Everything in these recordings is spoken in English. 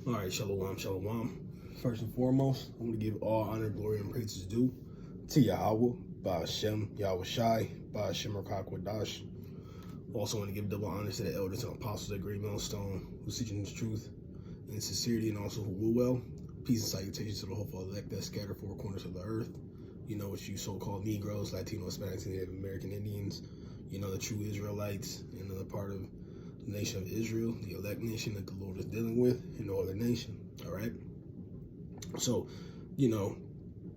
All right, shalom, shalom. First and foremost, I want to give all honor, glory, and praises due to Yahweh, Ba'ashem, Yahawashi, Ba'ashem Rakakwadash. Also want to give double honor to the elders and apostles at Great Millstone who teaching this truth in sincerity and also who will well. Peace and salutations to the hopeful elect that scattered four corners of the earth. You know, it's you so-called Negroes, Latinos, Hispanics, and Native American Indians. You know, the true Israelites and the part of the nation of Israel, the elect nation that the Lord is dealing with, and no other nation. All right. So, you know,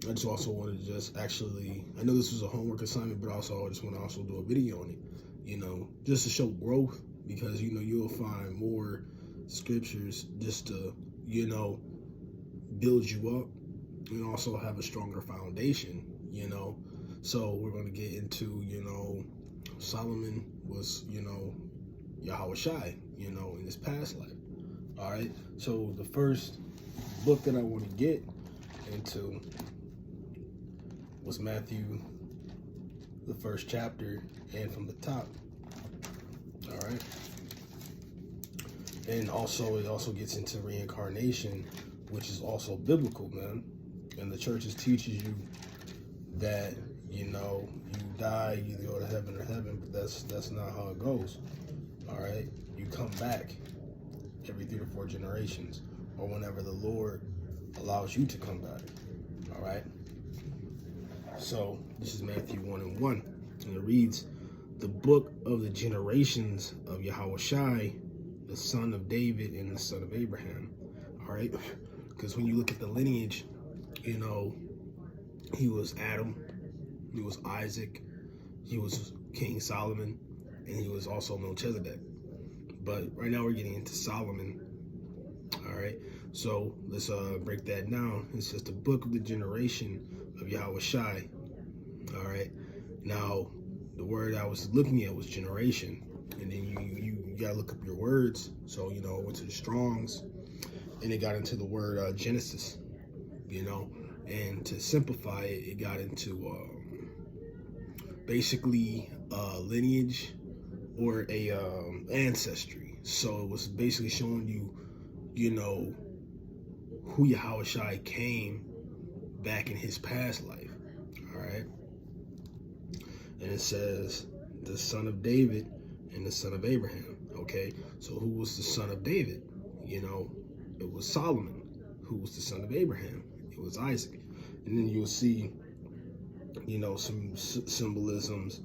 I just also wanted to just actually, I know this was a homework assignment, but also I just want to also do a video on it, you know, just to show growth, because, you know, you'll find more scriptures just to, you know, build you up and also have a stronger foundation, you know. So we're going to get into, you know, Solomon was, you know, Yahawashi, you know, in his past life. All right. So the first book that I want to get into was Matthew, the first chapter, and from the top. All right. And also, it also gets into reincarnation, which is also biblical, man. And the churches teaches you that, you know, you die, you either go to heaven or heaven, but that's not how it goes. All right, you come back every 3 to 4 generations, or whenever the Lord allows you to come back. All right. So this is Matthew 1:1, and it reads, "The book of the generations of Yahawashi, the son of David and the son of Abraham." All right, because when you look at the lineage, you know, he was Adam, he was Isaac, he was King Solomon, and he was also Melchizedek. But right now we're getting into Solomon. All right, so let's break that down. It says the book of the generation of Yahawashi. All right, now the word I was looking at was generation, and then you gotta look up your words. So, you know, I went to the Strongs, and it got into the word Genesis, you know, and to simplify it, it got into basically lineage or a ancestry. So it was basically showing you, you know, who Yahawashi came back in his past life. All right. And it says the son of David and the son of Abraham. Okay. So who was the son of David? You know, it was Solomon. Who was the son of Abraham? It was Isaac. And then you'll see, you know, some symbolisms,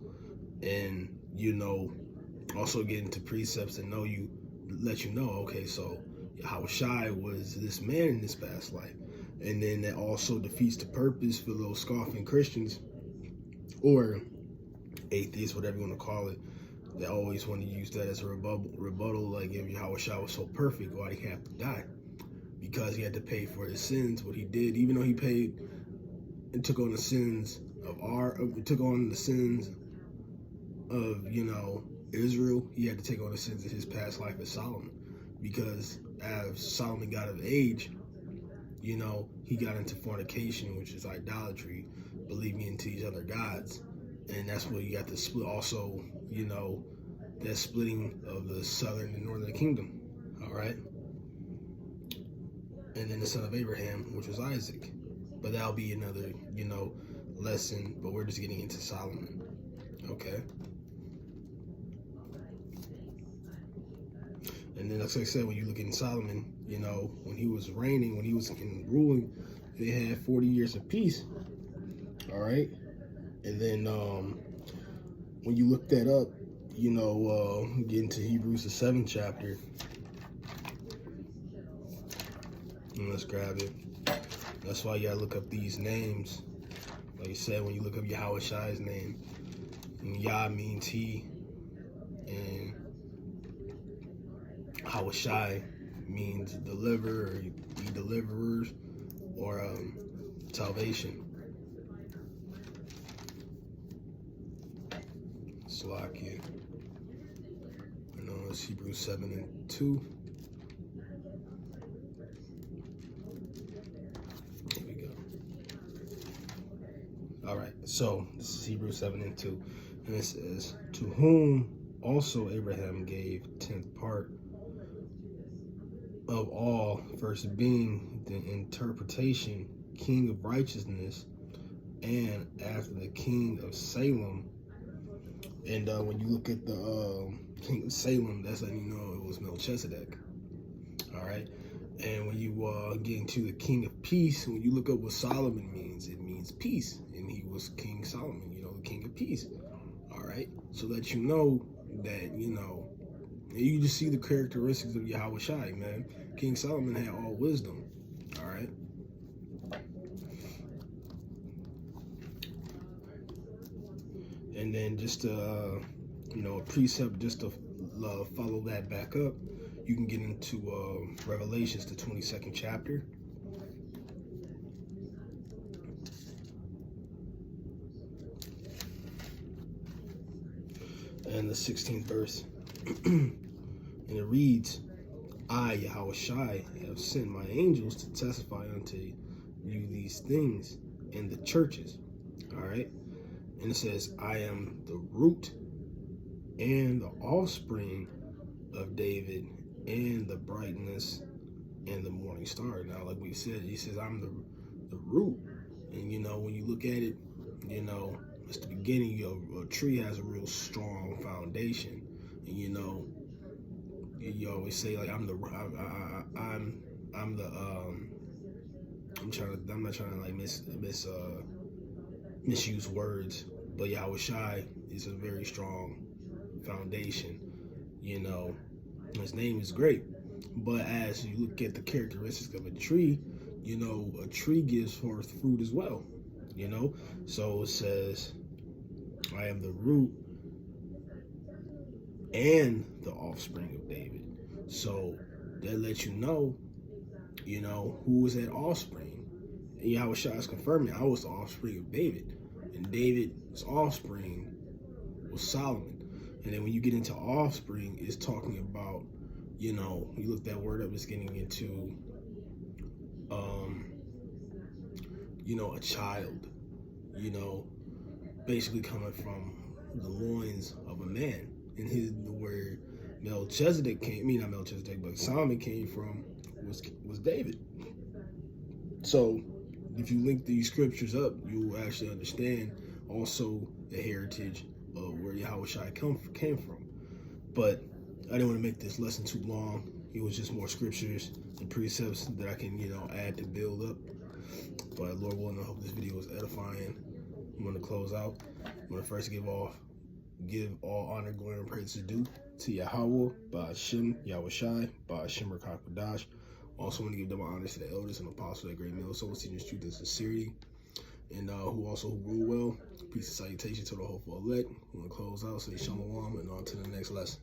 and, you know, also get into precepts that let you know, okay, so Yahawashi was this man in this past life. And then that also defeats the purpose for those scoffing Christians or atheists, whatever you want to call it. They always want to use that as a rebuttal, like if Yahawashi was so perfect, why did he have to die? Because he had to pay for his sins, what he did, even though he paid and took on the sins of, you know, Israel, he had to take on the sins of his past life as Solomon. Because as Solomon got of age, you know, he got into fornication, which is idolatry, believing into these other gods. And that's where you got the split also, you know, that splitting of the southern and northern kingdom. All right. And then the son of Abraham, which was Isaac. But that'll be another, you know, lesson. But we're just getting into Solomon. Okay. And then, like I said, when you look at Solomon, you know, when he was reigning, when he was ruling, they had 40 years of peace. All right. And then when you look that up, you know, get into Hebrews, the 7th chapter. And let's grab it. That's why you gotta look up these names. Like I said, when you look up Yahawashi's name, and Yah means he, and Hawashi means deliver, or be deliverers, or salvation. Slakia. You know, it's Hebrews 7:2. There we go. All right, so this is Hebrews 7:2, and it says, "To whom also Abraham gave 10th part of all, first being the interpretation, king of righteousness, and after the king of Salem. And when you look at the king of Salem, that's letting you know it was Melchizedek. All right. And when you get into the king of peace, when you look up what Solomon means, it means peace. And he was King Solomon, the king of peace. All right. So that you know that, you just see the characteristics of Yahawashi, man. King Solomon had all wisdom. All right. And then just a precept just to follow that back up, you can get into Revelations, the 22nd chapter. And the 16th verse. And it reads, I, Yahawashi, have sent my angels to testify unto you these things in the churches. All right. And it says, I am the root and the offspring of David and the brightness and the morning star. Now, like we said, he says, I'm the root. And, when you look at it, it's the beginning. A tree has a real strong foundation. And, you always say, like, I'm not trying to like misuse words, but Yahawashi is a very strong foundation. His name is great, but as you look at the characteristics of a tree, a tree gives forth fruit as well. So it says, I am the root and the offspring of David. So that lets you know, who is that offspring. And Yahawashi is confirming I was the offspring of David. And David's offspring was Solomon. And then when you get into offspring, it's talking about, you look that word up, it's getting into, a child, basically coming from the loins of a man. And the word Melchizedek not Melchizedek, but Solomon came from was David. So if you link these scriptures up, you will actually understand also the heritage of where Yahawashi came from. But I didn't want to make this lesson too long. It was just more scriptures and precepts that I can, add to build up. But Lord willing, I hope this video was edifying. I'm going to close out. I'm going to first give all honor, glory, and praise due to Yahweh, Ba'ashem, Yahawashi, Ba'ashem Rakakwadash. Also want to give double honors to the elders and apostles of that great middle soul, teaching truth and sincerity, and who rule well. Peace and salutation to the hopeful elect. I'm going to close out, say shalom, and on to the next lesson.